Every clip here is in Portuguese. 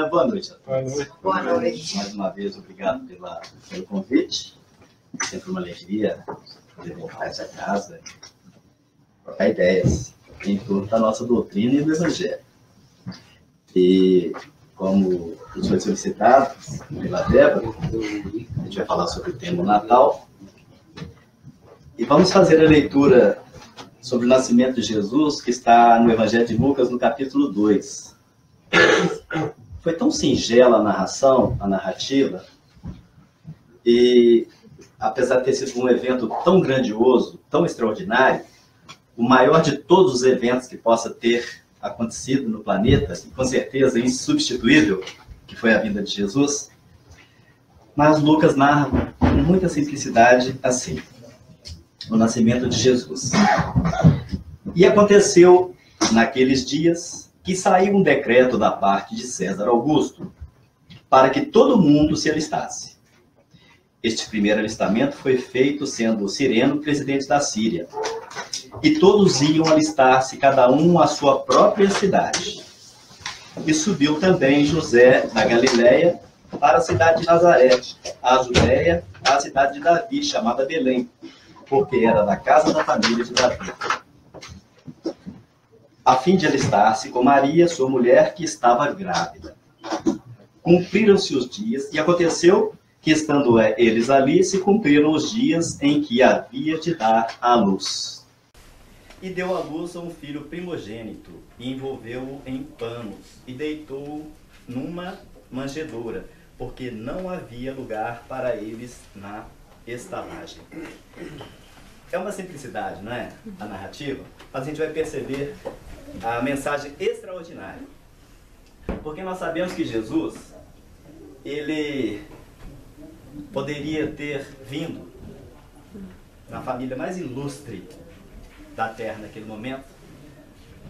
Boa noite a Boa todos. noite. Boa noite. Mais uma vez, obrigado pelo convite. Sempre uma alegria poder voltar a essa casa e trocar ideias em torno da nossa doutrina e do Evangelho. E, como os foi solicitado pela Débora, a gente vai falar sobre o tema Natal. E vamos fazer a leitura sobre o nascimento de Jesus, que está no Evangelho de Lucas, no capítulo 2. Foi tão singela a narração, a narrativa, e apesar de ter sido um evento tão grandioso, tão extraordinário, o maior de todos os eventos que possa ter acontecido no planeta, e com certeza insubstituível, que foi a vinda de Jesus, mas Lucas narra com muita simplicidade assim: o nascimento de Jesus. E aconteceu naqueles dias que saiu um decreto da parte de César Augusto para que todo mundo se alistasse. Este primeiro alistamento foi feito sendo Cireno presidente da Síria. E todos iam alistar-se, cada um à sua própria cidade. E subiu também José da Galileia para a cidade de Nazaré, a Judéia, a cidade de Davi, chamada Belém, porque era da casa da família de Davi, a fim de alistar-se com Maria, sua mulher, que estava grávida. Cumpriram-se os dias, e aconteceu que, estando eles ali, se cumpriram os dias em que havia de dar à luz. E deu à luz a um filho primogênito, e envolveu-o em panos, e deitou-o numa manjedoura, porque não havia lugar para eles na estalagem. É uma simplicidade, não é? A narrativa, mas a gente vai perceber a mensagem extraordinária. Porque nós sabemos que Jesus, ele poderia ter vindo na família mais ilustre da Terra naquele momento,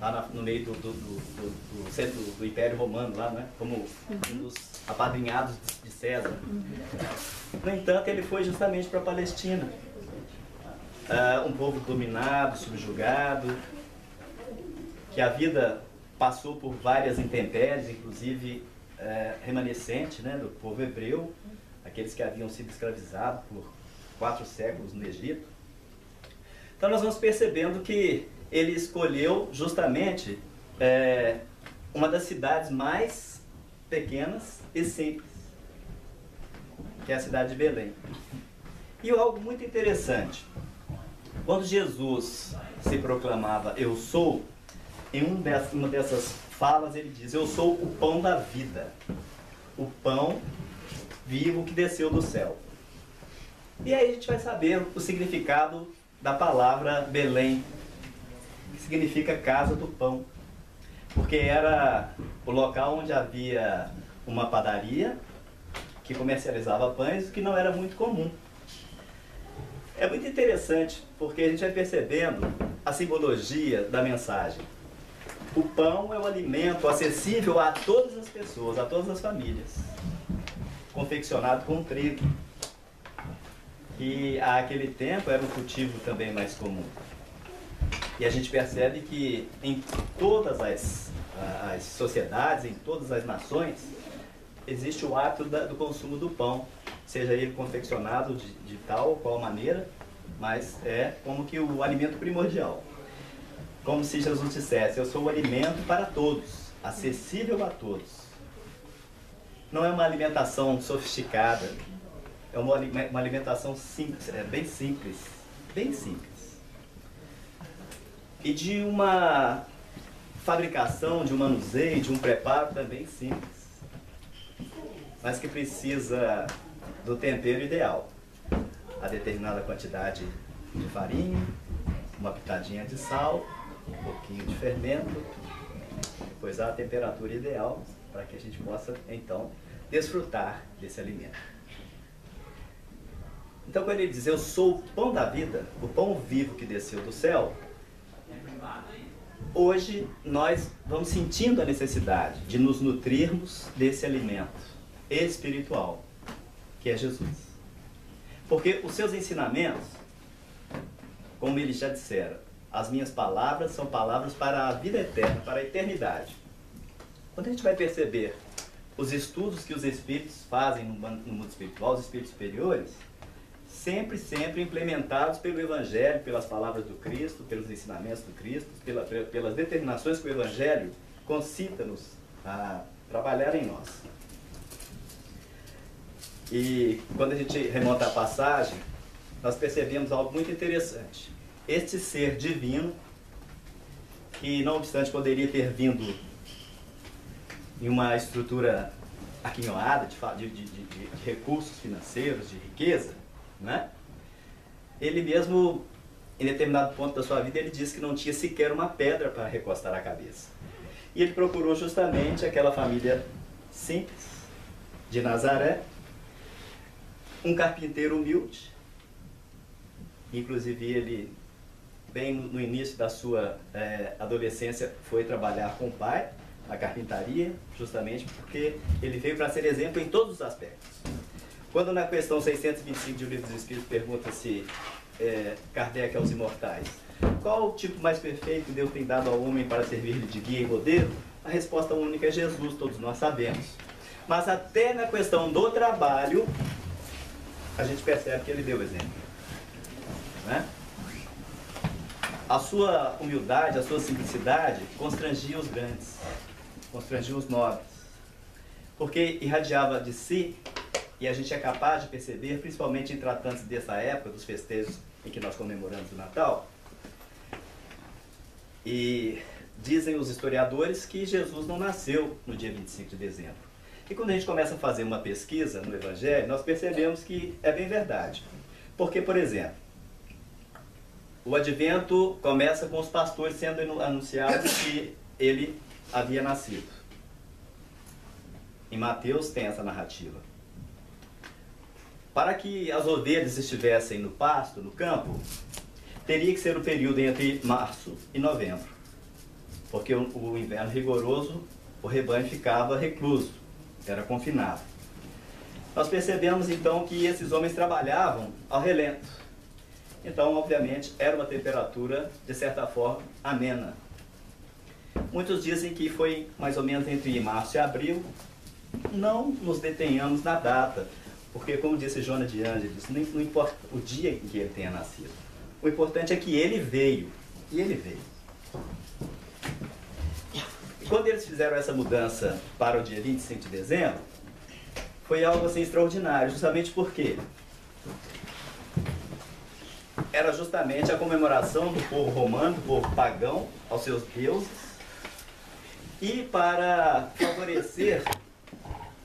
lá no meio do centro do Império Romano, lá, né? Como um dos apadrinhados de César. No entanto, ele foi justamente para a Palestina. Um povo dominado, subjugado, que a vida passou por várias intempéries, inclusive remanescente, né, do povo hebreu, aqueles que haviam sido escravizados por 4 séculos no Egito. Então nós vamos percebendo que ele escolheu justamente uma das cidades mais pequenas e simples, que é a cidade de Belém. E algo muito interessante: quando Jesus se proclamava "Eu sou", em uma dessas falas ele diz: "Eu sou o pão da vida, o pão vivo que desceu do céu". E aí a gente vai saber o significado da palavra Belém, que significa casa do pão, porque era o local onde havia uma padaria que comercializava pães, o que não era muito comum. É muito interessante, porque a gente vai percebendo a simbologia da mensagem. O pão é um alimento acessível a todas as pessoas, a todas as famílias, confeccionado com trigo, que àquele tempo era um cultivo também mais comum. E a gente percebe que em todas as sociedades, em todas as nações, existe o hábito do consumo do pão, seja ele confeccionado de tal ou qual maneira, mas é como que o alimento primordial. Como se Jesus dissesse: "Eu sou o alimento para todos, acessível a todos". Não é uma alimentação sofisticada, é uma alimentação simples, bem simples, bem simples. E de uma fabricação, de um manuseio, de um preparo também simples, mas que precisa do tempero ideal. A determinada quantidade de farinha, uma pitadinha de sal, um pouquinho de fermento, depois a temperatura ideal para que a gente possa, então, desfrutar desse alimento. Então, quando ele diz "Eu sou o pão da vida", o pão vivo que desceu do céu, hoje nós vamos sentindo a necessidade de nos nutrirmos desse alimento espiritual, que é Jesus. Porque os seus ensinamentos, como eles já disseram, as minhas palavras são palavras para a vida eterna, para a eternidade. Quando a gente vai perceber os estudos que os espíritos fazem no mundo espiritual, os espíritos superiores, sempre implementados pelo Evangelho, pelas palavras do Cristo, pelos ensinamentos do Cristo, pelas determinações que o Evangelho concita-nos a trabalhar em nós. E quando a gente remonta a passagem, nós percebemos algo muito interessante. Este ser divino, que não obstante poderia ter vindo em uma estrutura aquinhoada de recursos financeiros, de riqueza, né? Ele mesmo, em determinado ponto da sua vida, ele disse que não tinha sequer uma pedra para recostar a cabeça. E ele procurou justamente aquela família simples de Nazaré, um carpinteiro humilde. Inclusive ele, bem no início da sua adolescência, foi trabalhar com o pai na carpintaria, justamente porque ele veio para ser exemplo em todos os aspectos. Quando na questão 625 de O Livro dos Espíritos pergunta se Kardec aos imortais, qual o tipo mais perfeito que Deus tem dado ao homem para servir-lhe de guia e modelo? A resposta única é Jesus, todos nós sabemos. Mas até na questão do trabalho, a gente percebe que ele deu exemplo, né? A sua humildade, a sua simplicidade constrangia os grandes, constrangia os nobres, porque irradiava de si, e a gente é capaz de perceber, principalmente em tratantes dessa época, dos festejos em que nós comemoramos o Natal. E dizem os historiadores que Jesus não nasceu no dia 25 de dezembro. E quando a gente começa a fazer uma pesquisa no Evangelho, nós percebemos que é bem verdade. Porque, por exemplo, o advento começa com os pastores sendo anunciados que ele havia nascido. Em Mateus tem essa narrativa. Para que as ovelhas estivessem no pasto, no campo, teria que ser o período entre março e novembro. Porque o inverno rigoroso, o rebanho ficava recluso, era confinado. Nós percebemos então que esses homens trabalhavam ao relento. Então, obviamente, era uma temperatura, de certa forma, amena. Muitos dizem que foi mais ou menos entre março e abril. Não nos detenhamos na data, porque, como disse Joana de Ângeles, não importa o dia em que ele tenha nascido. O importante é que ele veio. E ele veio. E quando eles fizeram essa mudança para o dia 25 de dezembro, foi algo assim extraordinário, justamente porque era justamente a comemoração do povo romano, do povo pagão, aos seus deuses, e para favorecer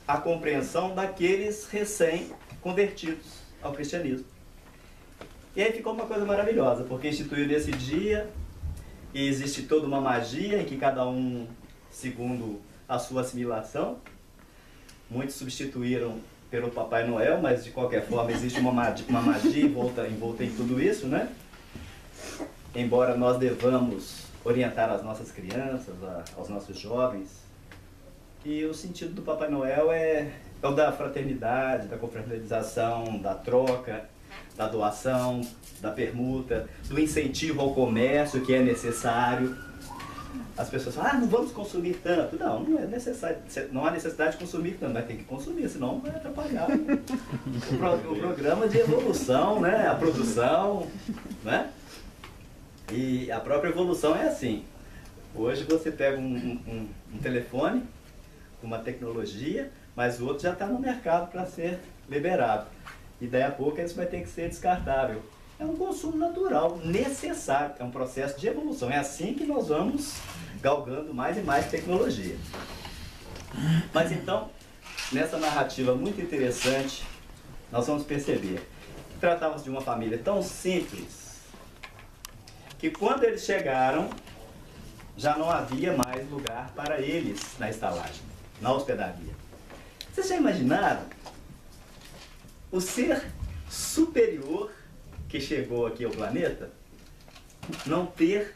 a compreensão daqueles recém-convertidos ao cristianismo. E aí ficou uma coisa maravilhosa, porque instituiu nesse dia, e existe toda uma magia em que cada um, segundo a sua assimilação, muitos substituíram pelo Papai Noel, mas de qualquer forma existe uma magia envolta em tudo isso, né? Embora nós devamos orientar as nossas crianças, aos nossos jovens, que o sentido do Papai Noel é o da fraternidade, da confraternização, da troca, da doação, da permuta, do incentivo ao comércio que é necessário. As pessoas falam, não vamos consumir tanto. Não, não é necessário, não há necessidade de consumir tanto, mas tem que consumir, senão vai atrapalhar o programa de evolução, né? A produção, né? E a própria evolução é assim. Hoje você pega um telefone, uma tecnologia, mas o outro já está no mercado para ser liberado. E daí a pouco isso vai ter que ser descartável. É um consumo natural, necessário, é um processo de evolução. É assim que nós vamos galgando mais e mais tecnologia. Mas então, nessa narrativa muito interessante, nós vamos perceber que tratávamos de uma família tão simples, que quando eles chegaram, já não havia mais lugar para eles na estalagem, na hospedaria. Vocês já imaginaram o ser superior que chegou aqui ao planeta não ter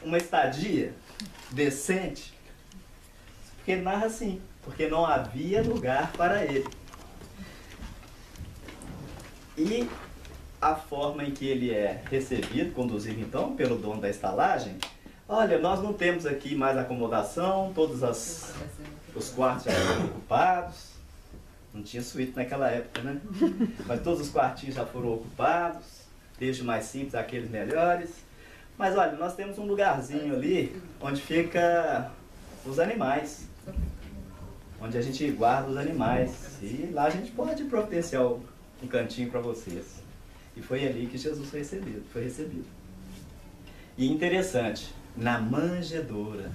uma estadia decente? Porque narra assim, porque não havia lugar para ele. E a forma em que ele é recebido, conduzido então pelo dono da estalagem: olha, nós não temos aqui mais acomodação, todos os os quartos já foram ocupados. Não tinha suíte naquela época, né? Mas todos os quartinhos já foram ocupados, desde o mais simples àqueles melhores. Mas olha, nós temos um lugarzinho ali onde fica os animais, onde a gente guarda os animais. E lá a gente pode providenciar um cantinho para vocês. E foi ali que Jesus foi recebido. E interessante, na manjedoura.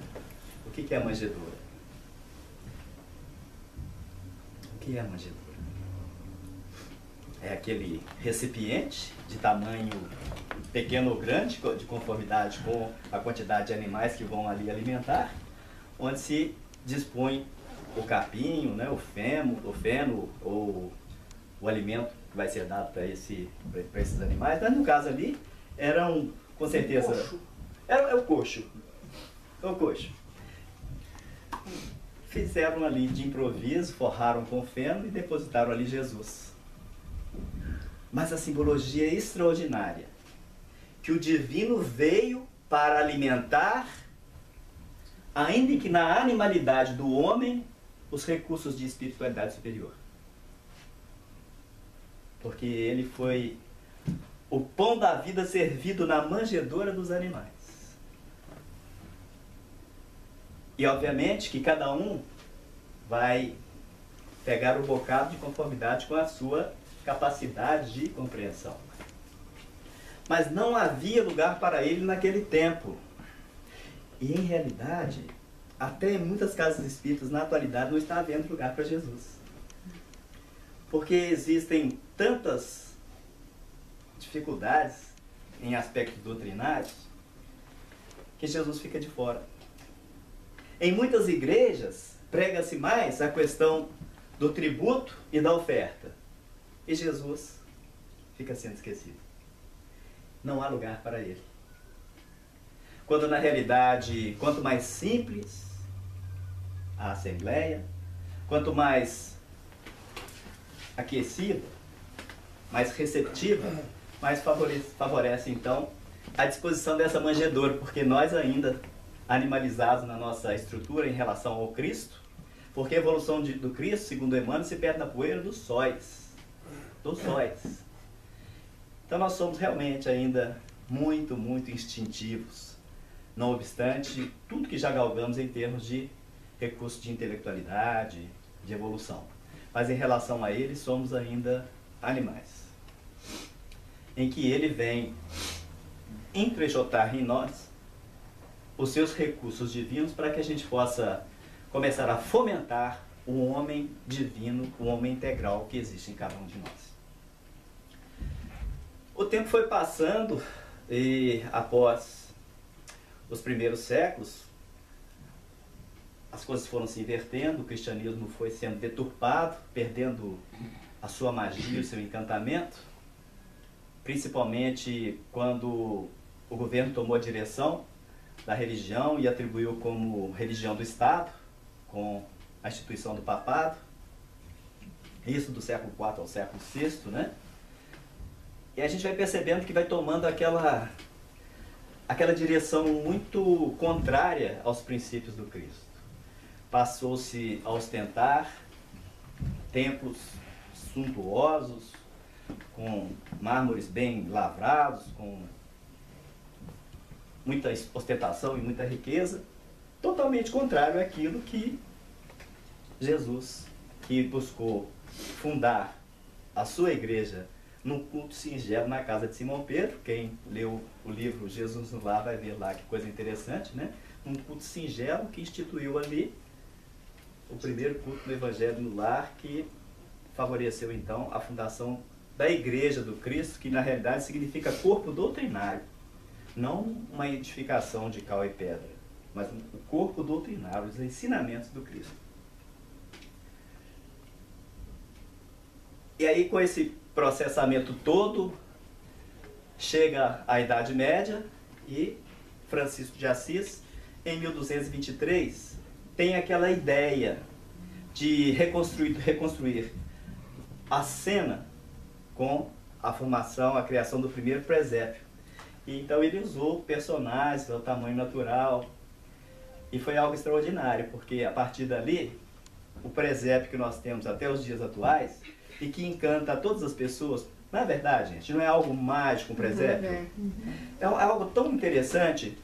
O que é a manjedoura? O que é a manjedoura? É aquele recipiente de tamanho pequeno ou grande, de conformidade com a quantidade de animais que vão ali alimentar, onde se dispõe o capinho, né, o feno ou o alimento que vai ser dado para esses animais. Mas no caso ali, eram, com certeza, é o coxo. É o coxo. Fizeram ali de improviso, forraram com feno e depositaram ali Jesus. Mas a simbologia é extraordinária, que o divino veio para alimentar, ainda que na animalidade do homem, os recursos de espiritualidade superior. Porque ele foi o pão da vida servido na manjedoura dos animais. E obviamente que cada um vai pegar o bocado de conformidade com a sua capacidade de compreensão. Mas não havia lugar para ele naquele tempo. E em realidade, até em muitas casas espíritas na atualidade não está havendo lugar para Jesus. Porque existem tantas dificuldades em aspectos doutrinários que Jesus fica de fora. Em muitas igrejas prega-se mais a questão do tributo e da oferta. E Jesus fica sendo esquecido. Não há lugar para ele. Quando na realidade, quanto mais simples a assembleia, quanto mais aquecida, mais receptiva, mais favorece então a disposição dessa manjedoura, porque nós ainda animalizados na nossa estrutura em relação ao Cristo, porque a evolução do Cristo, segundo Emmanuel, se perde na poeira dos sóis. Dos sóis. Então nós somos realmente ainda muito, muito instintivos. Não obstante, tudo que já galgamos em termos de recurso de intelectualidade, de evolução. Mas em relação a ele, somos ainda animais. Em que ele vem entrechotar em nós os seus recursos divinos para que a gente possa começar a fomentar o homem divino, o homem integral que existe em cada um de nós. O tempo foi passando e após os primeiros séculos, as coisas foram se invertendo, o cristianismo foi sendo deturpado, perdendo a sua magia, o seu encantamento, principalmente quando o governo tomou a direção da religião e atribuiu como religião do Estado, com a instituição do papado, isso do século IV ao século VI, né? E a gente vai percebendo que vai tomando aquela direção muito contrária aos princípios do Cristo. Passou-se a ostentar templos suntuosos, com mármores bem lavrados, com muita ostentação e muita riqueza, totalmente contrário àquilo que Jesus, que buscou fundar a sua igreja num culto singelo na casa de Simão Pedro. Quem leu o livro Jesus no Lar vai ver lá que coisa interessante, né? Um culto singelo que instituiu ali o primeiro culto do Evangelho no Lar, que favoreceu então a fundação da Igreja do Cristo, que na realidade significa corpo doutrinário, não uma edificação de cal e pedra, mas o corpo doutrinário, os ensinamentos do Cristo. E aí, com esse processamento todo, chega a Idade Média e Francisco de Assis, em 1223, tem aquela ideia de reconstruir a cena com a formação, a criação do primeiro presépio. E então ele usou personagens ao tamanho natural, e foi algo extraordinário, porque a partir dali o presépio que nós temos até os dias atuais e que encanta a todas as pessoas. Não é verdade, gente? Não é algo mágico um presépio? É algo tão interessante.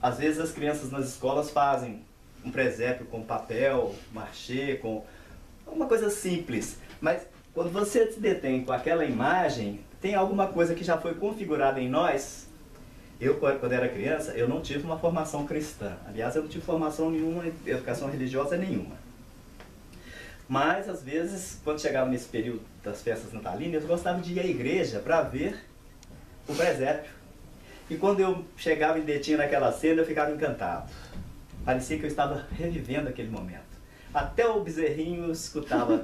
Às vezes as crianças nas escolas fazem um presépio com papel, machê, com uma coisa simples. Mas quando você se detém com aquela imagem, tem alguma coisa que já foi configurada em nós. Eu, quando era criança, eu não tive uma formação cristã. Aliás, eu não tive formação nenhuma, educação religiosa nenhuma. Mas, às vezes, quando chegava nesse período das festas natalinas, eu gostava de ir à igreja para ver o presépio. E quando eu chegava e detinha naquela cena, eu ficava encantado. Parecia que eu estava revivendo aquele momento. Até o bezerrinho escutava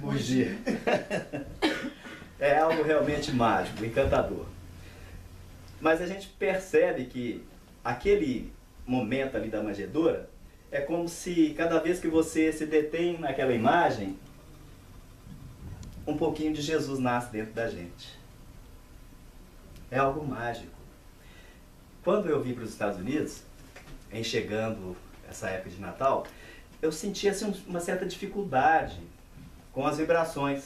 mugir. É algo realmente mágico, encantador. Mas a gente percebe que aquele momento ali da manjedoura é como se cada vez que você se detém naquela imagem, um pouquinho de Jesus nasce dentro da gente. É algo mágico. Quando eu vim para os Estados Unidos, em chegando essa época de Natal, eu sentia assim, uma certa dificuldade com as vibrações.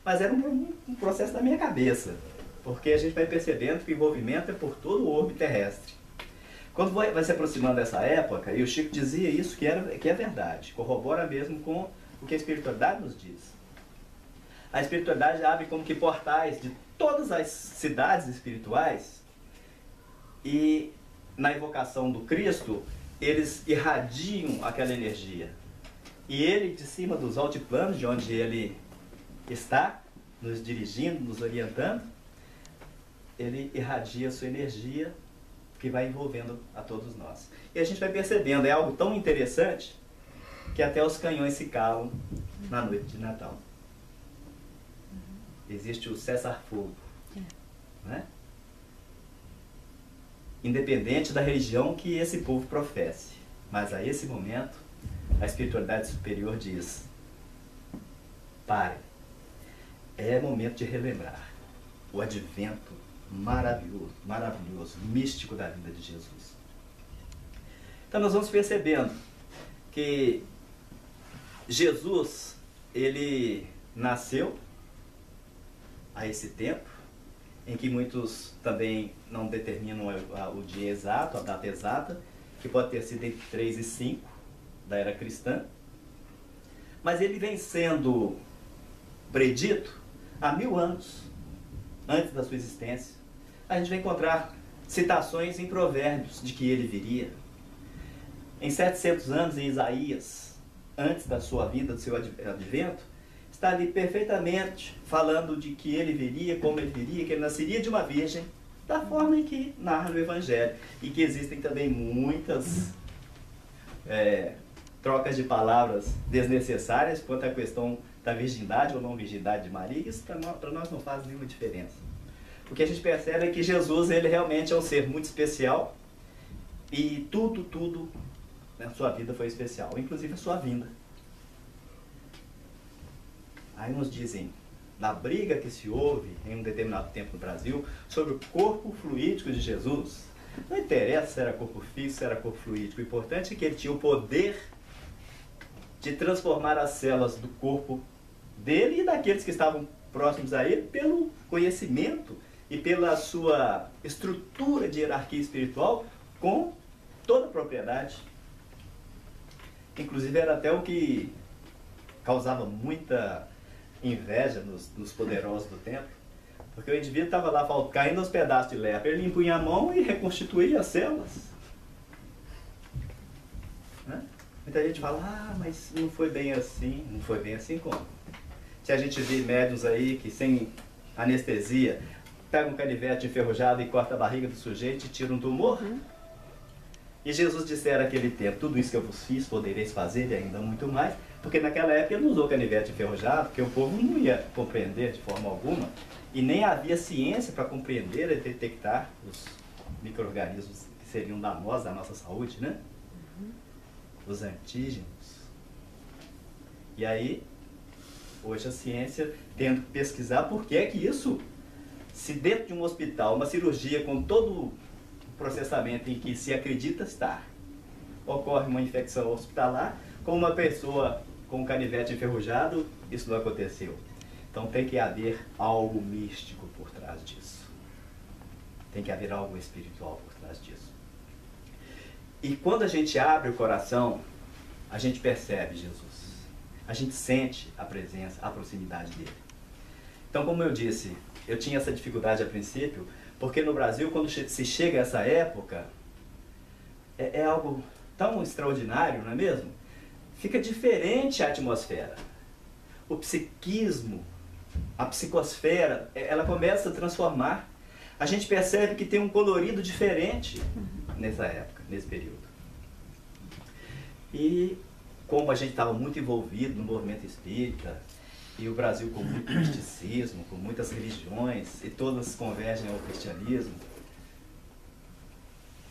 Mas era um processo da minha cabeça, porque a gente vai percebendo que o envolvimento é por todo o orbe terrestre. Quando vai se aproximando dessa época, e o Chico dizia isso, que é verdade, corrobora mesmo com o que a espiritualidade nos diz. A espiritualidade abre como que portais de todas as cidades espirituais, e na evocação do Cristo, eles irradiam aquela energia. E ele, de cima dos altiplanos, de onde ele está, nos dirigindo, nos orientando, ele irradia a sua energia, que vai envolvendo a todos nós. E a gente vai percebendo, é algo tão interessante, que até os canhões se calam na noite de Natal. Existe o cessar-fogo, né? Independente da religião que esse povo professe. Mas a esse momento, a espiritualidade superior diz: pare, é momento de relembrar o advento maravilhoso, maravilhoso, místico da vida de Jesus. Então nós vamos percebendo que Jesus, ele nasceu a esse tempo, em que muitos também não determinam o dia exato, a data exata, que pode ter sido entre 3 e 5 da era cristã, mas ele vem sendo predito há 1000 anos antes da sua existência. A gente vai encontrar citações em Provérbios de que ele viria. Em 700 anos, em Isaías, antes da sua vida, do seu advento, está ali perfeitamente falando de que ele viria, como ele viria, que ele nasceria de uma virgem, da forma em que narra no Evangelho. E que existem também muitas trocas de palavras desnecessárias quanto à questão da virgindade ou não virgindade de Maria. Isso para nós não faz nenhuma diferença. O que a gente percebe é que Jesus, ele realmente é um ser muito especial, e tudo na sua vida foi especial, inclusive a sua vinda. Aí nos dizem, na briga que se houve em um determinado tempo no Brasil sobre o corpo fluídico de Jesus, não interessa se era corpo físico, se era corpo fluídico, o importante é que ele tinha o poder de transformar as células do corpo dele e daqueles que estavam próximos a ele pelo conhecimento e pela sua estrutura de hierarquia espiritual com toda a propriedade. Inclusive era até o que causava muita inveja nos poderosos do templo, porque o indivíduo estava lá caindo aos pedaços de lepra, ele impunha a mão e reconstituía as células. Né? Muita gente fala, mas não foi bem assim. Não foi bem assim como? Se a gente vê médiuns aí que sem anestesia pega um canivete enferrujado e corta a barriga do sujeito e tira um tumor. E Jesus dissera naquele tempo, tudo isso que eu vos fiz, podereis fazer e ainda muito mais, porque naquela época ele não usou canivete enferrujado, porque o povo não ia compreender de forma alguma, e nem havia ciência para compreender e detectar os micro-organismos que seriam danosos à nossa saúde, né? Os antígenos. E aí, hoje a ciência tendo que pesquisar por que é que isso, se dentro de um hospital, uma cirurgia com todo o processamento em que se acredita estar ocorre uma infecção hospitalar, com uma pessoa com um canivete enferrujado, isso não aconteceu. Então tem que haver algo místico por trás disso. Tem que haver algo espiritual por trás disso. E quando a gente abre o coração, a gente percebe Jesus. A gente sente a presença, a proximidade dele. Então, como eu disse, eu tinha essa dificuldade a princípio, porque no Brasil, quando se chega a essa época, é algo tão extraordinário, não é mesmo? Fica diferente a atmosfera. O psiquismo, a psicosfera, ela começa a transformar. A gente percebe que tem um colorido diferente nessa época, nesse período. E como a gente estava muito envolvido no movimento espírita, e o Brasil com muito misticismo, com muitas religiões, e todas convergem ao cristianismo,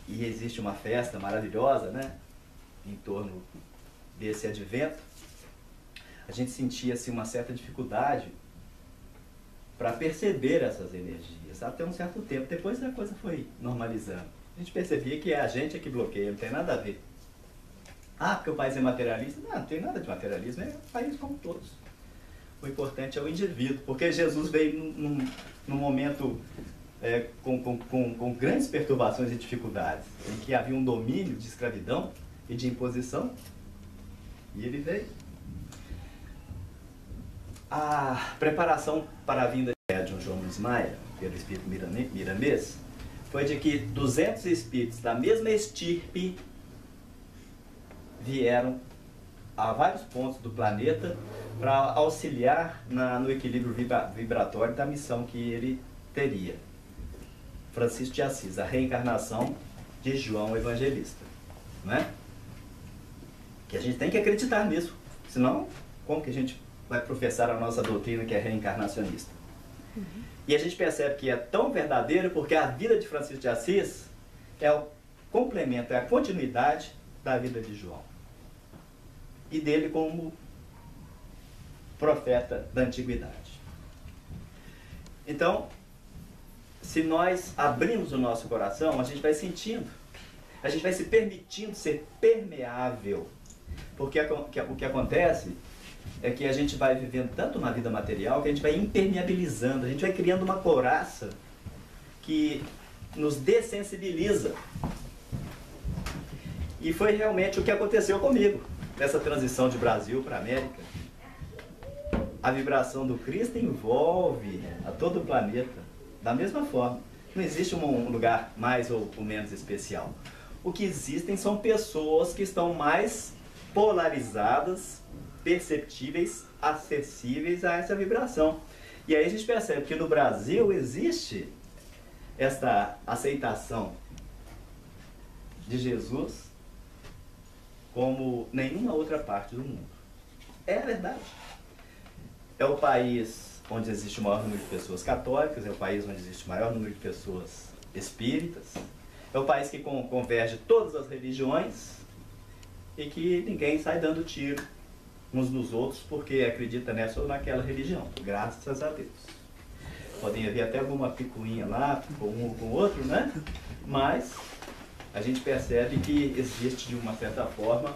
e existe uma festa maravilhosa, né, em torno desse advento, a gente sentia assim, uma certa dificuldade para perceber essas energias, até um certo tempo. Depois a coisa foi normalizando. A gente percebia que é a gente que bloqueia, não tem nada a ver. Ah, porque o país é materialista? Não tem nada de materialismo, é um país como todos. O importante é o indivíduo, porque Jesus veio num momento com grandes perturbações e dificuldades, em que havia um domínio de escravidão e de imposição, e ele veio. A preparação para a vinda de John João Luiz Maia, pelo espírito miramês, foi de que 200 espíritos da mesma estirpe vieram a vários pontos do planeta para auxiliar no equilíbrio vibratório da missão que ele teria. Francisco de Assis, a reencarnação de João Evangelista, né? Que a gente tem que acreditar nisso, senão como que a gente vai professar a nossa doutrina que é reencarnacionista? E a gente percebe que é tão verdadeiro porque a vida de Francisco de Assis é o complemento, é a continuidade da vida de João e dele como profeta da antiguidade. Então, se nós abrimos o nosso coração, a gente vai sentindo, a gente vai se permitindo ser permeável, porque o que acontece é que a gente vai vivendo tanto na vida material que a gente vai impermeabilizando, a gente vai criando uma couraça que nos dessensibiliza. E foi realmente o que aconteceu comigo nessa transição de Brasil para América. A vibração do Cristo envolve a todo o planeta da mesma forma. Não existe um lugar mais ou menos especial. O que existem são pessoas que estão mais polarizadas, perceptíveis, acessíveis a essa vibração. E aí a gente percebe que no Brasil existe esta aceitação de Jesus como nenhuma outra parte do mundo. É a verdade. É o país onde existe o maior número de pessoas católicas, é o país onde existe o maior número de pessoas espíritas, é o país que converge todas as religiões e que ninguém sai dando tiro uns nos outros porque acredita nessa ou naquela religião, graças a Deus. Podem haver até alguma picuinha lá, com um ou com o outro, né? Mas a gente percebe que existe, de uma certa forma,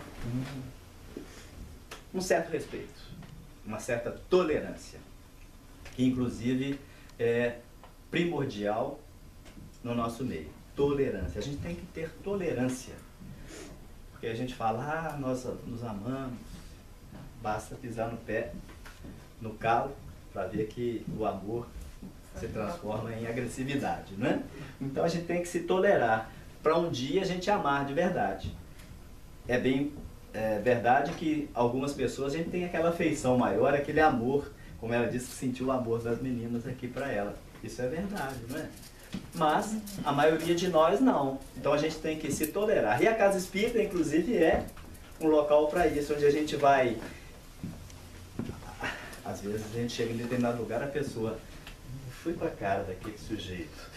um certo respeito, uma certa tolerância, que inclusive é primordial no nosso meio. Tolerância. A gente tem que ter tolerância. Porque a gente fala, nós nos amamos, basta pisar no pé, no calo, para ver que o amor se transforma em agressividade, né? Então a gente tem que se tolerar, para um dia a gente amar de verdade. É bem verdade que algumas pessoas a gente tem aquela afeição maior, aquele amor, como ela disse, sentiu o amor das meninas aqui para ela. Isso é verdade, não é? Mas a maioria de nós não. Então a gente tem que se tolerar. E a Casa Espírita, inclusive, é um local para isso, onde a gente vai... Às vezes a gente chega em determinado lugar, a pessoa... Fui para a cara daquele sujeito.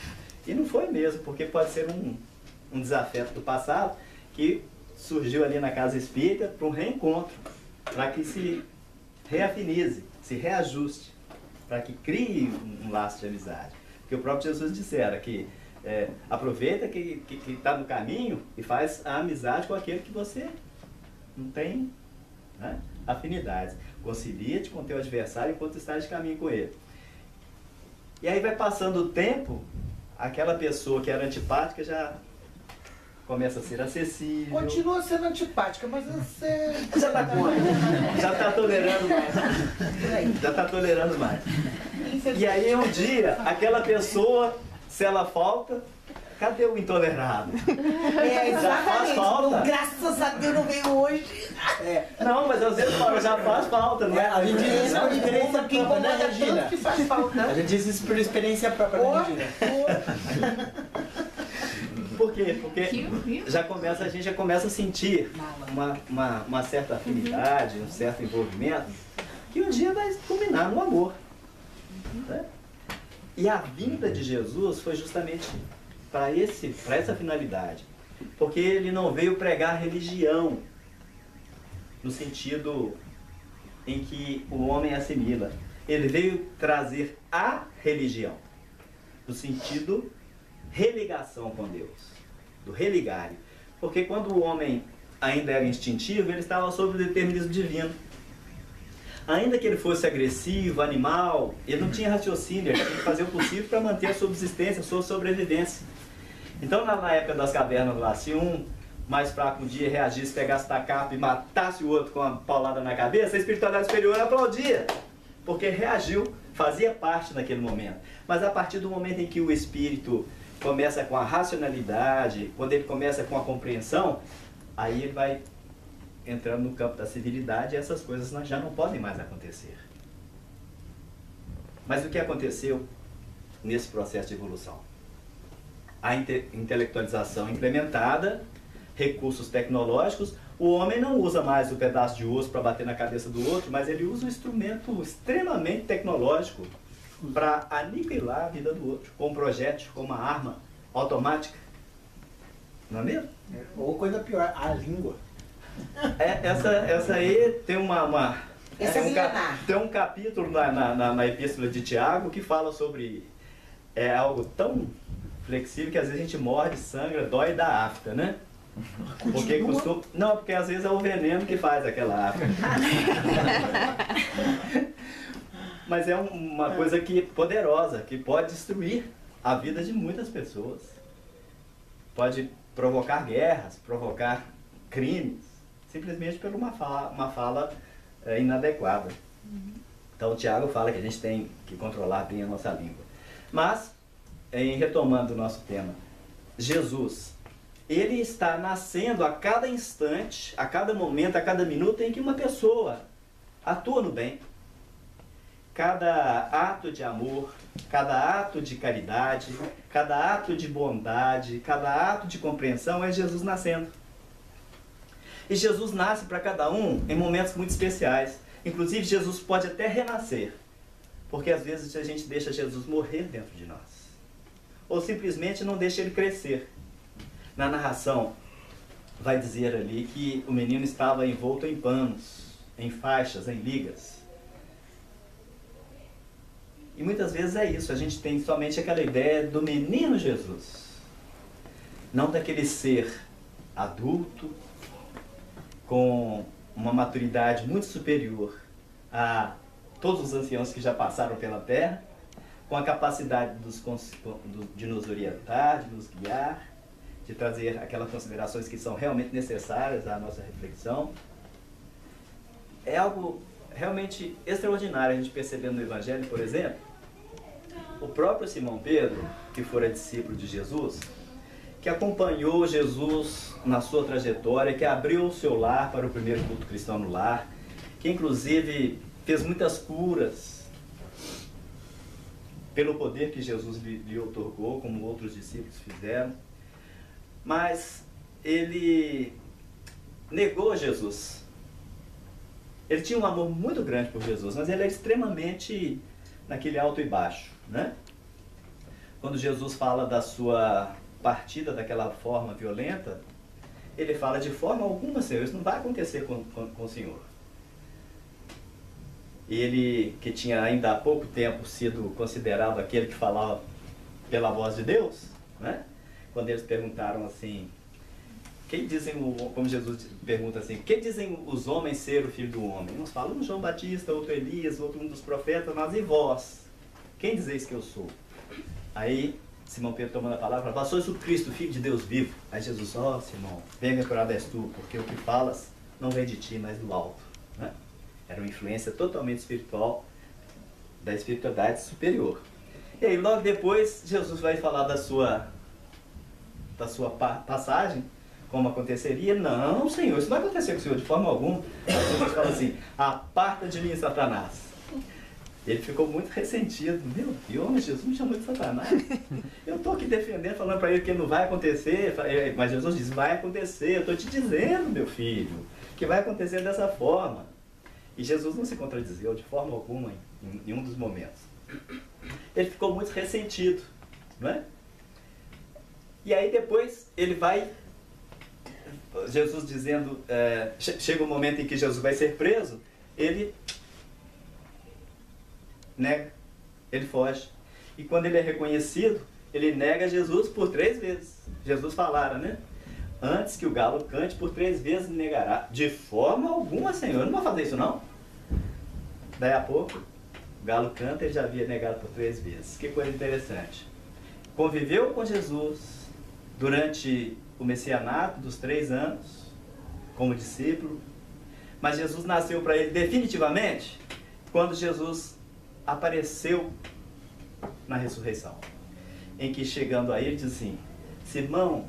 E não foi mesmo, porque pode ser um desafeto do passado que surgiu ali na Casa Espírita para um reencontro, para que se reafinize, se reajuste, para que crie um laço de amizade. Porque o próprio Jesus dissera que aproveita que está no caminho e faz a amizade com aquele que você não tem, né, afinidades. Concilia-te com teu adversário enquanto estás de caminho com ele. E aí vai passando o tempo, aquela pessoa que era antipática já começa a ser acessível. Continua sendo antipática, mas você... Já está já está tolerando mais. Já está tolerando mais. E aí um dia, aquela pessoa, se ela falta, cadê o intolerável? Já faz falta. Não, graças a Deus não veio hoje. Não, mas às vezes fala, já faz falta, não é? A gente diz isso por experiência própria, né, Regina? Que faz falta. A gente diz isso por experiência própria, né, Regina? Por quê? Porque a gente já começa a sentir uma certa afinidade, um certo envolvimento, que um dia vai culminar no amor. Né? E a vinda de Jesus foi justamente para essa finalidade. Porque ele não veio pregar religião, no sentido em que o homem assimila. Ele veio trazer a religião, no sentido religação com Deus, do religário. Porque quando o homem ainda era instintivo, ele estava sob o determinismo divino. Ainda que ele fosse agressivo, animal, ele não tinha raciocínio, ele tinha que fazer o possível para manter a subsistência, a sua sobrevivência. Então, na época das cavernas lá, se um mais fraco um dia reagisse, pegasse da capa e matasse o outro com uma paulada na cabeça, a espiritualidade superior aplaudia, porque reagiu, fazia parte naquele momento. Mas a partir do momento em que o espírito começa com a racionalidade, quando ele começa com a compreensão, aí ele vai entrando no campo da civilidade e essas coisas já não podem mais acontecer. Mas o que aconteceu nesse processo de evolução? A intelectualização implementada, recursos tecnológicos, o homem não usa mais o pedaço de osso para bater na cabeça do outro, mas ele usa um instrumento extremamente tecnológico para aniquilar a vida do outro, com um projétil, com uma arma automática. Não é mesmo? Ou coisa pior, a língua. Essa aí tem Tem um capítulo na Epístola de Tiago que fala sobre algo tão flexível que às vezes a gente morde, sangra, dói e dá afta, né? Porque não, porque às vezes é o veneno que faz aquela afta. Mas é uma coisa poderosa, que pode destruir a vida de muitas pessoas. Pode provocar guerras, provocar crimes, simplesmente por uma fala inadequada. Então o Tiago fala que a gente tem que controlar bem a nossa língua. Mas, retomando o nosso tema, Jesus, ele está nascendo a cada instante, a cada momento, a cada minuto em que uma pessoa atua no bem. Cada ato de amor, cada ato de caridade, cada ato de bondade, cada ato de compreensão é Jesus nascendo. E Jesus nasce para cada um em momentos muito especiais. Inclusive, Jesus pode até renascer, porque às vezes a gente deixa Jesus morrer dentro de nós, ou simplesmente não deixa ele crescer. Na narração, vai dizer ali que o menino estava envolto em panos, em faixas, em ligas. E muitas vezes é isso, a gente tem somente aquela ideia do menino Jesus, não daquele ser adulto, com uma maturidade muito superior a todos os anciãos que já passaram pela Terra, com a capacidade de nos orientar, de nos guiar, de trazer aquelas considerações que são realmente necessárias à nossa reflexão. É algo realmente extraordinário a gente perceber no Evangelho, por exemplo, o próprio Simão Pedro, que fora discípulo de Jesus, que acompanhou Jesus na sua trajetória, que abriu o seu lar para o primeiro culto cristão no lar, que inclusive fez muitas curas pelo poder que Jesus lhe otorgou, como outros discípulos fizeram, mas ele negou Jesus. Ele tinha um amor muito grande por Jesus, mas ele era extremamente naquele alto e baixo, né? Quando Jesus fala da sua partida daquela forma violenta, ele fala: de forma alguma, Senhor, isso não vai acontecer com o Senhor. Ele, que tinha ainda há pouco tempo sido considerado aquele que falava pela voz de Deus, né? Quando eles perguntaram assim, como Jesus pergunta assim, quem dizem os homens ser o filho do homem? Uns falam João Batista, outro Elias, outro um dos profetas, mas e vós? Quem dizeis que eu sou? Aí Simão Pedro, tomando a palavra, fala, sois o Cristo, filho de Deus vivo. Aí Jesus, Simão, bem-aventurado és tu, porque o que falas não vem de ti, mas do alto, né? Era uma influência totalmente espiritual, da espiritualidade superior. E aí logo depois Jesus vai falar da sua passagem, como aconteceria. Não, Senhor, isso não vai acontecer com o Senhor de forma alguma. Jesus fala assim, aparta de mim, Satanás. Ele ficou muito ressentido. Meu Deus, Jesus me chamou de Satanás. Eu estou aqui defendendo, falando para ele que não vai acontecer. Mas Jesus diz, vai acontecer. Eu estou te dizendo, meu filho, que vai acontecer dessa forma. E Jesus não se contradizeu de forma alguma em um dos momentos. Ele ficou muito ressentido, não é? E aí depois ele vai, Jesus dizendo, chega o momento em que Jesus vai ser preso, ele nega, ele foge. E quando ele é reconhecido, ele nega Jesus por 3 vezes. Jesus falara, né? Antes que o galo cante, por 3 vezes me negará. De forma alguma, Senhor, eu não vou fazer isso não. Daí a pouco, o galo canta, ele já havia negado por 3 vezes. Que coisa interessante. Conviveu com Jesus durante o messianato dos 3 anos, como discípulo. Mas Jesus nasceu para ele definitivamente quando Jesus apareceu na ressurreição. Em que chegando a ele diz assim, Simão,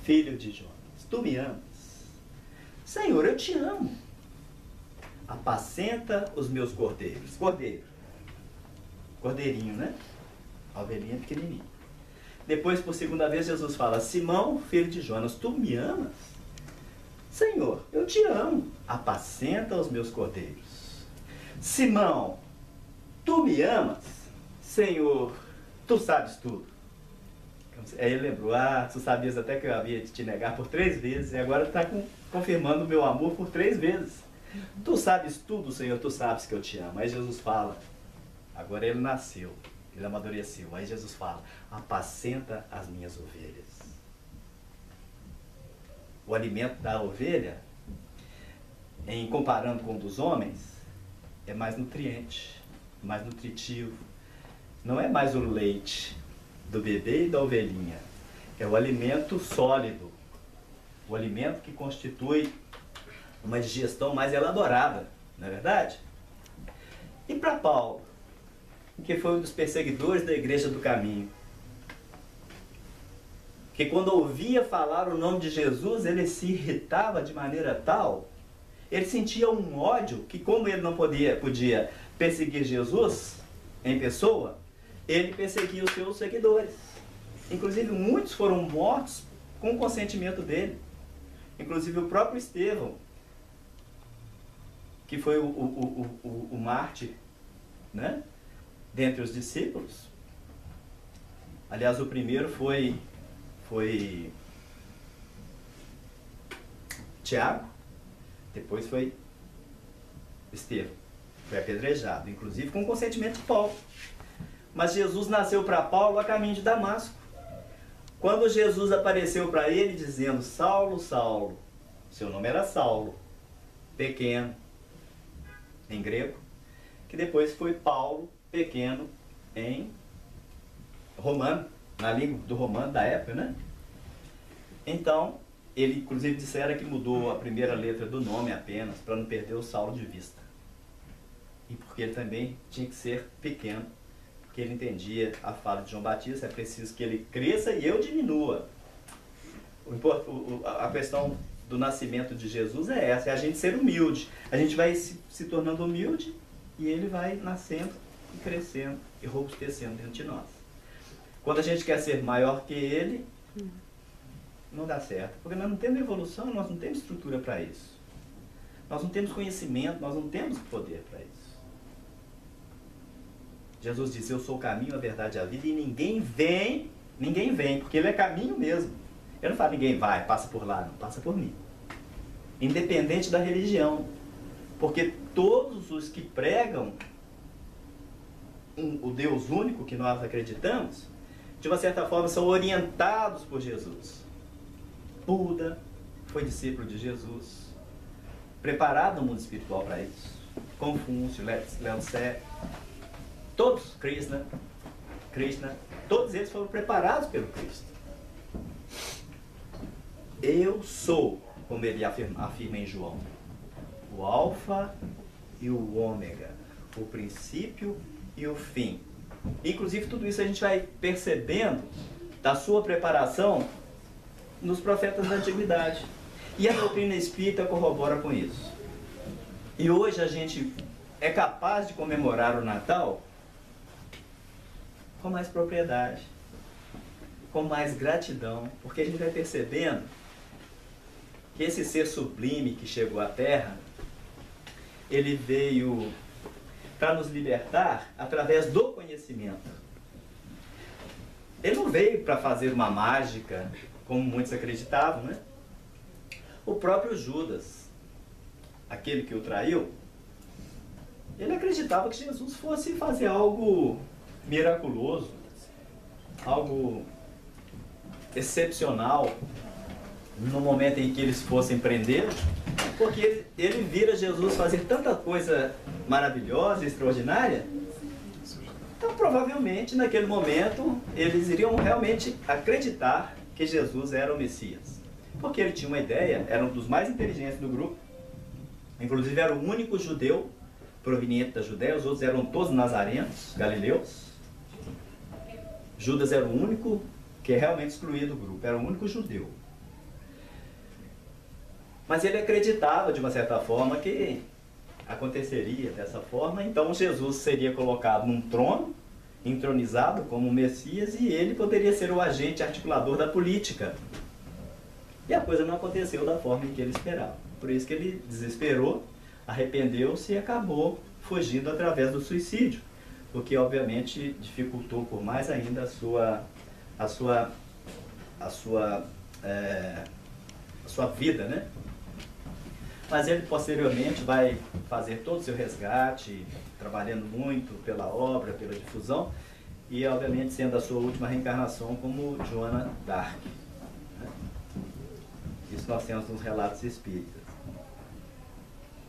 filho de Jonas, tu me amas? Senhor, eu te amo. Apacenta os meus cordeiros. Cordeirinho, né? A ovelhinha pequenininha. Depois, por 2ª vez, Jesus fala, Simão, filho de Jonas, tu me amas? Senhor, eu te amo. Apacenta os meus cordeiros. Simão, tu me amas? Senhor, tu sabes tudo. Aí ele lembrou, tu sabias até que eu havia de te negar por 3 vezes, e agora está confirmando o meu amor por 3 vezes. Tu sabes tudo, Senhor, tu sabes que eu te amo. Aí Jesus fala, agora ele nasceu, ele amadureceu. Aí Jesus fala, apacenta as minhas ovelhas. O alimento da ovelha, em comparando com o dos homens, é mais nutriente, mais nutritivo. Não é mais o leite do bebê e da ovelhinha. É o alimento sólido. O alimento que constitui uma digestão mais elaborada, não é verdade? E para Paulo, que foi um dos perseguidores da Igreja do Caminho, que quando ouvia falar o nome de Jesus, ele se irritava de maneira tal, ele sentia um ódio, que como ele não podia perseguir Jesus em pessoa, ele perseguia os seus seguidores. Inclusive muitos foram mortos com o consentimento dele. Inclusive o próprio Estevão, que foi o mártir, né? Dentre os discípulos. Aliás, o primeiro foi Tiago, depois foi Estevão. Foi apedrejado, inclusive com o consentimento de Paulo. Mas Jesus nasceu para Paulo a caminho de Damasco. Quando Jesus apareceu para ele dizendo, Saulo, Saulo, seu nome era Saulo, pequeno, em grego, que depois foi Paulo, pequeno, em romano, na língua do romano da época, né? Então, ele inclusive dissera que mudou a primeira letra do nome apenas, para não perder o Saulo de vista. E porque ele também tinha que ser pequeno, porque ele entendia a fala de João Batista, é preciso que ele cresça e eu diminua. A questão do nascimento de Jesus é essa, é a gente ser humilde. A gente vai se tornando humilde e ele vai nascendo e crescendo e robustecendo dentro de nós. Quando a gente quer ser maior que ele, não dá certo, porque nós não temos evolução, nós não temos estrutura para isso. Nós não temos conhecimento, nós não temos poder para isso. Jesus disse, eu sou o caminho, a verdade e a vida, e ninguém vem, porque ele é caminho mesmo. Eu não falo ninguém vai, passa por lá, não, passa por mim. Independente da religião. Porque todos os que pregam o Deus único que nós acreditamos, de uma certa forma, são orientados por Jesus. Buda foi discípulo de Jesus, preparado no mundo espiritual para isso. Confúcio, Lao Tse, todos, Krishna, todos eles foram preparados pelo Cristo. Eu sou, como ele afirma em João, o Alfa e o Ômega, o princípio e o fim. Inclusive, tudo isso a gente vai percebendo da sua preparação nos profetas da antiguidade. E a doutrina espírita corrobora com isso. E hoje a gente é capaz de comemorar o Natal com mais propriedade, com mais gratidão, porque a gente vai percebendo que esse ser sublime que chegou à Terra, ele veio para nos libertar através do conhecimento. Ele não veio para fazer uma mágica, como muitos acreditavam, né? O próprio Judas, aquele que o traiu, ele acreditava que Jesus fosse fazer algo miraculoso, algo excepcional, no momento em que eles fossem prendê-lo, porque ele vira Jesus fazer tanta coisa maravilhosa e extraordinária. Então, provavelmente, naquele momento, eles iriam realmente acreditar que Jesus era o Messias. Porque ele tinha uma ideia, era um dos mais inteligentes do grupo, inclusive era o único judeu proveniente da Judéia, os outros eram todos nazarenos, galileus. Judas era o único que é realmente excluído do grupo, era o único judeu. Mas ele acreditava, de uma certa forma, que aconteceria dessa forma, então Jesus seria colocado num trono, entronizado como Messias, e ele poderia ser o agente articulador da política. E a coisa não aconteceu da forma em que ele esperava. Por isso que ele desesperou, arrependeu-se e acabou fugindo através do suicídio, o que obviamente dificultou por mais ainda a sua vida, né? Mas ele posteriormente vai fazer todo o seu resgate, trabalhando muito pela obra, pela difusão, e obviamente sendo a sua última reencarnação como Joana d'Arc. Isso nós temos nos relatos espíritas.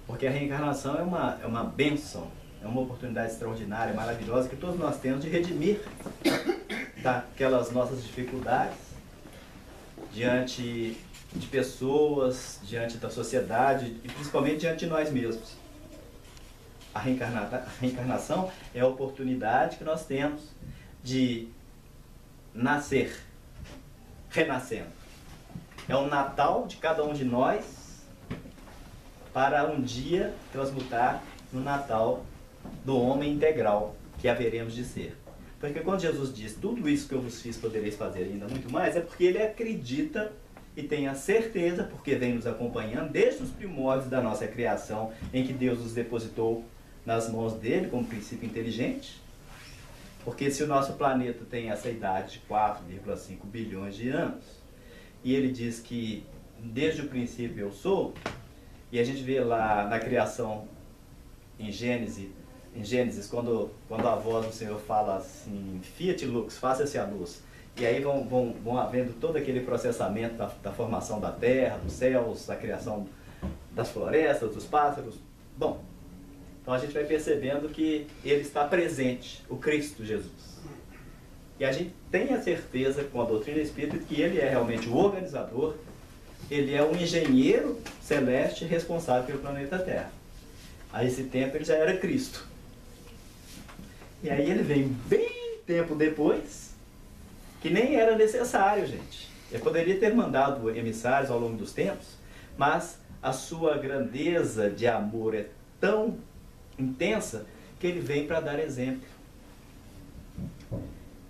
Porque a reencarnação é uma bênção, é uma oportunidade extraordinária, maravilhosa, que todos nós temos de redimir daquelas nossas dificuldades diante de pessoas, diante da sociedade e principalmente diante de nós mesmos. A reencarnação é a oportunidade que nós temos de nascer, renascendo. É o Natal de cada um de nós para um dia transmutar no Natal do homem integral que haveremos de ser. Porque quando Jesus diz, tudo isso que eu vos fiz podereis fazer ainda muito mais, é porque ele acredita e tem a certeza, porque vem nos acompanhando desde os primórdios da nossa criação, em que Deus nos depositou nas mãos dele como princípio inteligente. Porque se o nosso planeta tem essa idade de 4,5 bilhões de anos, e ele diz que desde o princípio eu sou, e a gente vê lá na criação em Gênesis, quando a voz do Senhor fala assim, Fiat Lux, faça-se a luz, e aí vão havendo todo aquele processamento da formação da terra, dos céus, da criação das florestas, dos pássaros. Bom, então a gente vai percebendo que ele está presente, o Cristo Jesus. E a gente tem a certeza, com a doutrina espírita, que ele é realmente o organizador, ele é o engenheiro celeste responsável pelo planeta Terra. A esse tempo ele já era Cristo. E aí ele vem bem tempo depois, que nem era necessário, gente. Ele poderia ter mandado emissários ao longo dos tempos, mas a sua grandeza de amor é tão intensa que ele vem para dar exemplo.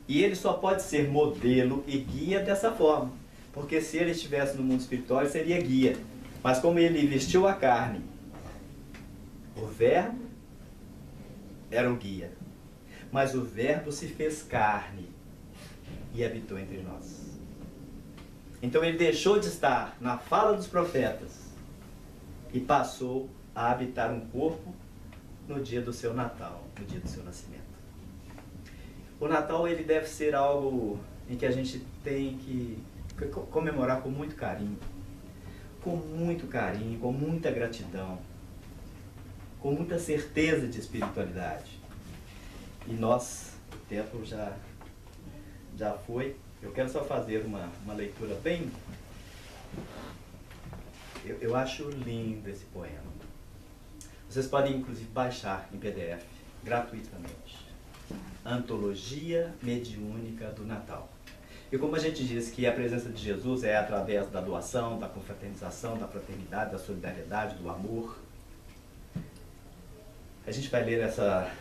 E ele só pode ser modelo e guia dessa forma, porque se ele estivesse no mundo espiritual, ele seria guia. Mas como ele vestiu a carne, o Verbo era o guia. Mas o Verbo se fez carne e habitou entre nós. Então ele deixou de estar na fala dos profetas e passou a habitar um corpo no dia do seu Natal, no dia do seu nascimento. O Natal ele deve ser algo em que a gente tem que comemorar com muito carinho, com muita gratidão, com muita certeza de espiritualidade. E nós, o tempo já foi. Eu quero só fazer uma leitura bem... Eu acho lindo esse poema. Vocês podem, inclusive, baixar em PDF, gratuitamente. Antologia Mediúnica do Natal. E como a gente diz que a presença de Jesus é através da doação, da confraternização, da fraternidade, da solidariedade, do amor, a gente vai ler essa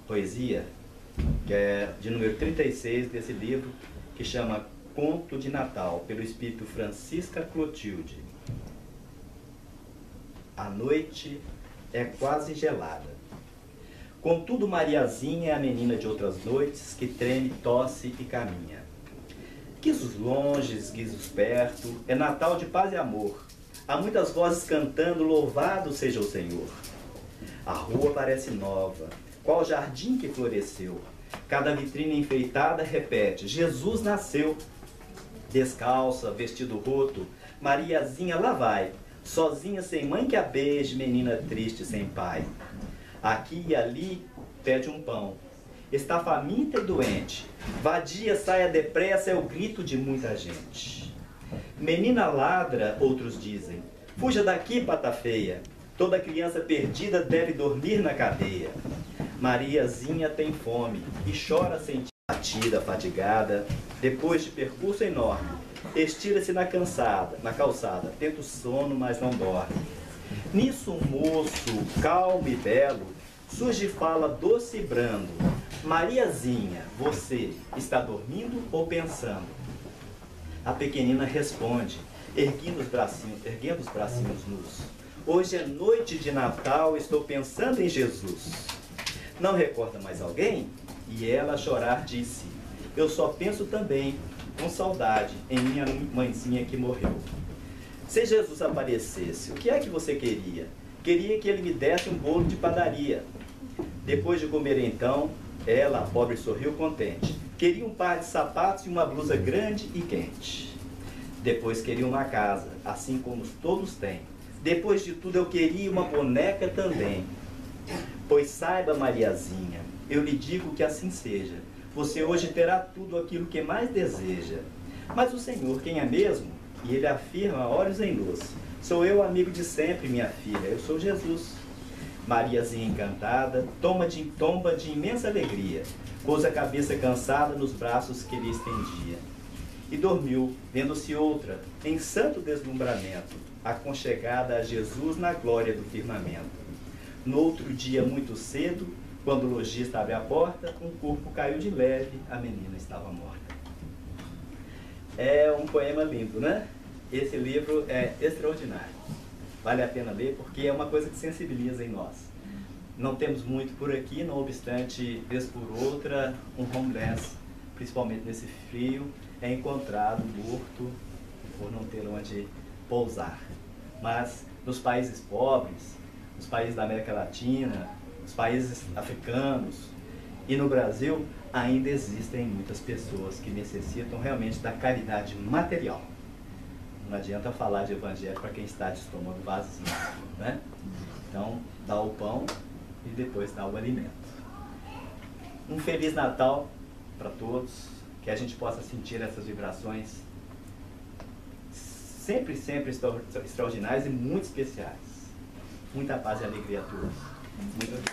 poesia, que é de número 36 desse livro, que chama Conto de Natal, pelo espírito Francisca Clotilde. A noite é quase gelada. Contudo, Mariazinha é a menina de outras noites, que treme, tosse e caminha. Guizos longes, guizos perto, é Natal de paz e amor. Há muitas vozes cantando, louvado seja o Senhor. A rua parece nova, qual jardim que floresceu. Cada vitrine enfeitada repete, Jesus nasceu. Descalça, vestido roto, Mariazinha lá vai, sozinha sem mãe que a beije, menina triste sem pai. Aqui e ali pede um pão, está faminta e doente, vadia, saia depressa, é o grito de muita gente. Menina ladra, outros dizem, fuja daqui, pata feia, toda criança perdida deve dormir na cadeia. Mariazinha tem fome e chora sentindo batida, fatigada, depois de percurso enorme, estira-se na calçada, tenta o sono, mas não dorme. Nisso um moço, calmo e belo, surge e fala doce e brando, Mariazinha, você está dormindo ou pensando? A pequenina responde, erguendo os bracinhos nus, hoje é noite de Natal, estou pensando em Jesus. Não recorda mais alguém? E ela a chorar disse, eu só penso também, com saudade, em minha mãezinha que morreu. Se Jesus aparecesse, o que é que você queria? Queria que ele me desse um bolo de padaria. Depois de comer então, ela, a pobre, sorriu contente. Queria um par de sapatos e uma blusa grande e quente. Depois queria uma casa, assim como todos têm. Depois de tudo eu queria uma boneca também. Pois saiba, Mariazinha, eu lhe digo que assim seja. Você hoje terá tudo aquilo que mais deseja. Mas o Senhor, quem é mesmo? E ele afirma, olhos em luz. Sou eu, amigo de sempre, minha filha, eu sou Jesus. Mariazinha encantada, tomba de imensa alegria, pôs a cabeça cansada nos braços que lhe estendia. E dormiu, vendo-se outra, em santo deslumbramento, aconchegada a Jesus na glória do firmamento. No outro dia, muito cedo, quando o lojista abre a porta, um corpo caiu de leve, a menina estava morta. É um poema lindo, né? Esse livro é extraordinário. Vale a pena ler porque é uma coisa que sensibiliza em nós. Não temos muito por aqui, não obstante, vez por outra, um homeless, principalmente nesse frio, é encontrado morto por não ter onde pousar. Mas nos países pobres, nos países da América Latina, nos países africanos e no Brasil, ainda existem muitas pessoas que necessitam realmente da caridade material. Não adianta falar de evangelho para quem está de estômago vazio, né? Então, dá o pão e depois dá o alimento. Um Feliz Natal para todos, que a gente possa sentir essas vibrações sempre extraordinárias e muito especiais. Muita paz e alegria a todos. Muito obrigado.